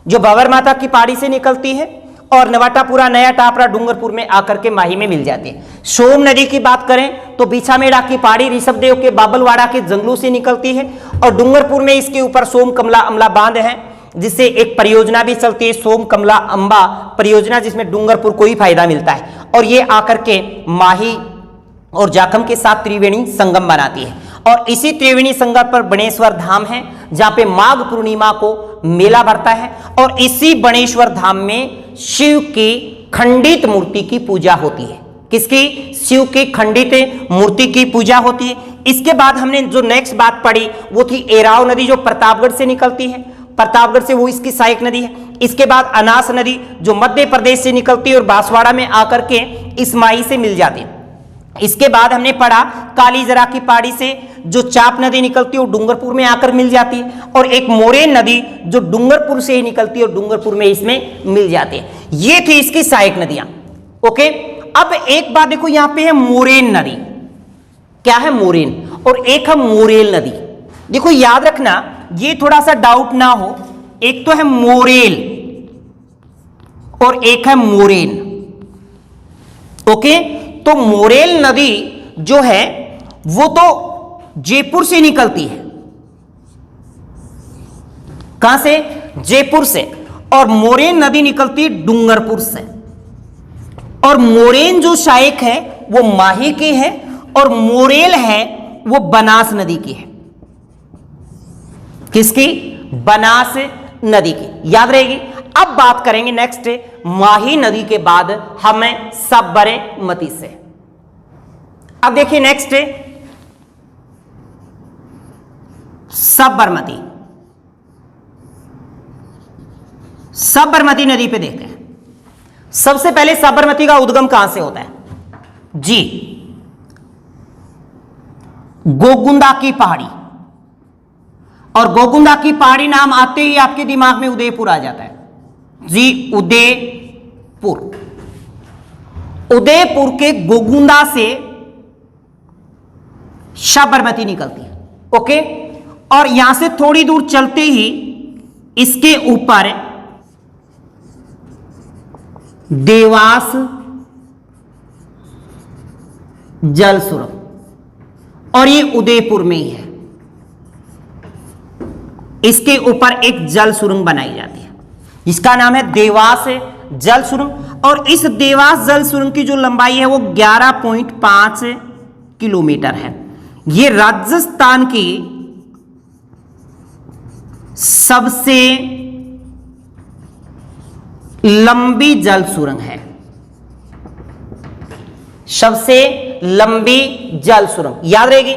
A: जो बाबर माता की पहाड़ी से निकलती है और नवाटापुरा, नया टापरा, डूंगरपुर में आकर के माही में मिल जाती है। सोम नदी की बात करें तो बिछामेड़ा की पहाड़ी ऋषभदेव के बाबलवाड़ा के जंगलों से निकलती है और डूंगरपुर में इसके ऊपर सोम कमला अमला बांध है, जिससे एक परियोजना भी चलती है, सोम कमला अंबा परियोजना, जिसमें डूंगरपुर को ही फायदा मिलता है। और ये आकर के माही और जाखम के साथ त्रिवेणी संगम बनाती है। और इसी त्रिवेणी संगम पर बणेश्वर धाम है, जहां पे माघ पूर्णिमा को मेला भरता है। और इसी बणेश्वर धाम में शिव की खंडित मूर्ति की पूजा होती है। किसकी? शिव की खंडित मूर्ति की पूजा होती है। इसके बाद हमने जो नेक्स्ट बात पढ़ी वो थी एराव नदी जो प्रतापगढ़ से निकलती है, प्रतापगढ़ से, वो इसकी सहायक नदी है। इसके बाद अनास नदी जो मध्य प्रदेश से निकलती है और बांसवाड़ा में आकर के इस माही से मिल जाती है। इसके बाद हमने पढ़ा कालीजरा की पहाड़ी से जो चाप नदी निकलती है वो डूंगरपुर में आकर मिल जाती है, और एक मोरेन नदी जो डूंगरपुर से ही निकलती है और डूंगरपुर में इसमें मिल जाती है। ये थी इसकी सहायक नदियां। ओके, अब एक बात देखो, यहां पे है मोरेन नदी। क्या है? मोरेन। और एक है मोरेल नदी। देखो याद रखना, ये थोड़ा सा डाउट ना हो, एक तो है मोरेल और एक है मोरेन। ओके, तो मोरेल नदी जो है वो तो जयपुर से निकलती है। कहां से? जयपुर से। और मोरेन नदी निकलती है डूंगरपुर से। और मोरेन जो सहायक है वो माही की है और मोरेल है वो बनास नदी की है। किसकी? बनास नदी की। याद रहेगी। अब बात करेंगे नेक्स्ट माही नदी के बाद हमें साबरमती से। अब देखिए नेक्स्ट साबरमती। साबरमती नदी पे देखते हैं। सबसे पहले साबरमती का उद्गम कहां से होता है जी? गोगुंदा की पहाड़ी। और गोगुंदा की पहाड़ी नाम आते ही आपके दिमाग में उदयपुर आ जाता है जी। उदयपुर, उदयपुर के गोगुंदा से साबरमती निकलती है। ओके, और यहां से थोड़ी दूर चलते ही इसके ऊपर देवास जल सुरंग, और ये उदयपुर में ही है। इसके ऊपर एक जल सुरंग बनाई जाती है जिसका नाम है देवास जल सुरंग। और इस देवास जल सुरंग की जो लंबाई है वो 11.5 किलोमीटर है। ये राजस्थान की सबसे लंबी जल सुरंग है, सबसे लंबी जल सुरंग, याद रहेगी।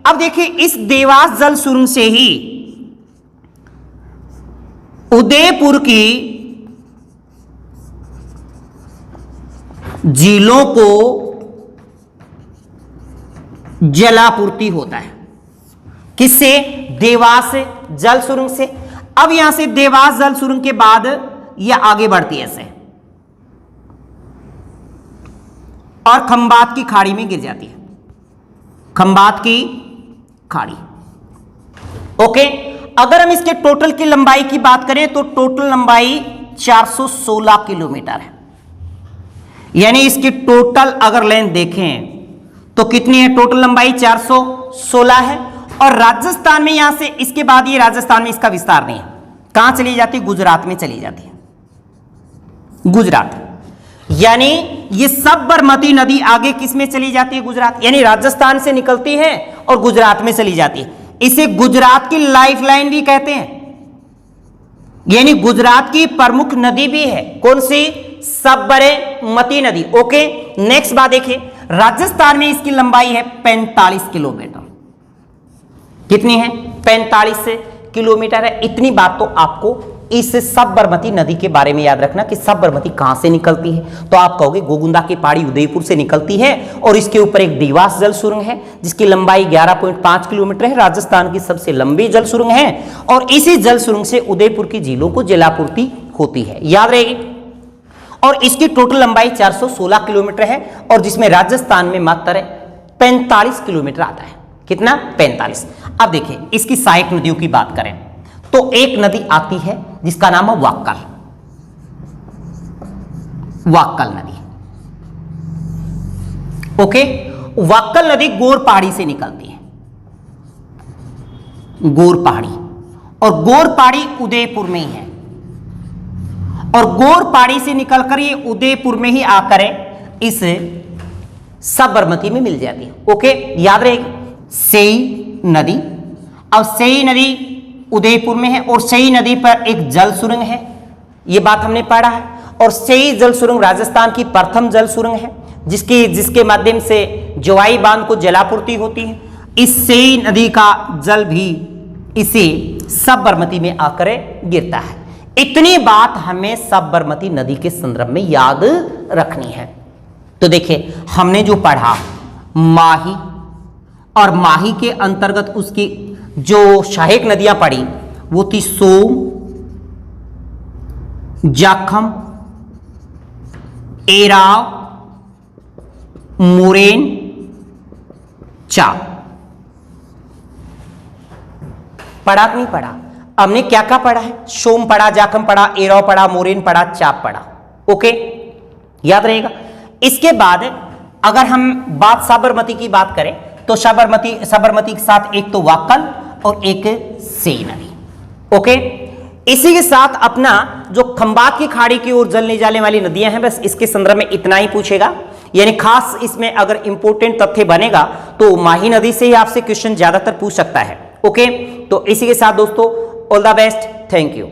A: अब देखिए, इस देवास जल सुरंग से ही उदयपुर की झीलों को जलापूर्ति होता है। किससे? देवास जल सुरंग से। अब यहां से देवास जल सुरंग के बाद यह आगे बढ़ती है ऐसे और खंबात की खाड़ी में गिर जाती है, खंबात की खाड़ी। ओके, अगर हम इसके टोटल की लंबाई की बात करें तो टोटल लंबाई 416 किलोमीटर है। यानी इसकी टोटल अगर लेंथ देखें तो कितनी है? टोटल लंबाई 416 है। और राजस्थान में यहां से इसके बाद ये राजस्थान में इसका विस्तार नहीं है। कहां चली जाती है? गुजरात में चली जाती है, गुजरात। यानी ये साबरमती नदी आगे किस में चली जाती है? गुजरात। यानी राजस्थान से निकलती है और गुजरात में चली जाती है। इसे गुजरात की लाइफलाइन भी कहते हैं, यानी गुजरात की प्रमुख नदी भी है। कौन सी? साबरमती नदी। ओके, नेक्स्ट बात देखिए, राजस्थान में इसकी लंबाई है 45 किलोमीटर। कितनी है? 45 किलोमीटर है। इतनी बात तो आपको इस साबरमती नदी के बारे में याद रखना कि साबरमती कहां से निकलती है। तो आप कहोगे गोगुंदा की पहाड़ी उदयपुर से निकलती है और इसके ऊपर एक देवास जल सुरंग है जिसकी लंबाई 11.5 किलोमीटर है, राजस्थान की सबसे लंबी जल सुरंग है। और इसी जल सुरंग से उदयपुर की झीलों को जलापूर्ति होती है, याद रहेगी। और इसकी टोटल लंबाई 416 किलोमीटर है और जिसमें राजस्थान में मात्र 45 किलोमीटर आता है। कितना? 45। अब देखिए, इसकी सहायक नदियों की बात करें तो एक नदी आती है जिसका नाम है वाक्कल, वाक्कल नदी। ओके, वाक्कल नदी गोर पहाड़ी से निकलती है, गोर पहाड़ी। और गोर पहाड़ी उदयपुर में ही है और गोर पहाड़ी से निकलकर ये उदयपुर में ही आकर इस साबरमती में मिल जाती है। ओके, याद रहेगी। सेई नदी, अब सेई नदी उदयपुर में है और सेई नदी पर एक जल सुरंग है, यह बात हमने पढ़ा है। और सेई जल सुरंग राजस्थान की प्रथम जल सुरंग है जिसके माध्यम से जोवाई बांध को जलापूर्ति होती है। इस सेई नदी का जल भी इसे साबरमती में आकर गिरता है। इतनी बात हमें साबरमती नदी के संदर्भ में याद रखनी है। तो देखिए, हमने जो पढ़ा माही, और माही के अंतर्गत उसकी जो सहायक नदियां पड़ी वो थी सोम, जाखम, एराव, मुरेन, चाप। पढ़ा कि नहीं पढ़ा? हमने क्या क्या पढ़ा है? सोम पढ़ा, जाखम पढ़ा, एराव पढ़ा, मोरेन पढ़ा, चाप पढ़ा। ओके, याद रहेगा। इसके बाद अगर हम बात साबरमती की बात करें तो साबरमती के साथ एक तो वाक्कल और एक सेई नदी। ओके, इसी के साथ अपना जो खंबात की खाड़ी की ओर जल ले जाने वाली नदियां हैं, बस इसके संदर्भ में इतना ही पूछेगा। यानी खास इसमें अगर इंपॉर्टेंट तथ्य बनेगा तो माही नदी से ही आपसे क्वेश्चन ज्यादातर पूछ सकता है। ओके, तो इसी के साथ दोस्तों all the best, thank you.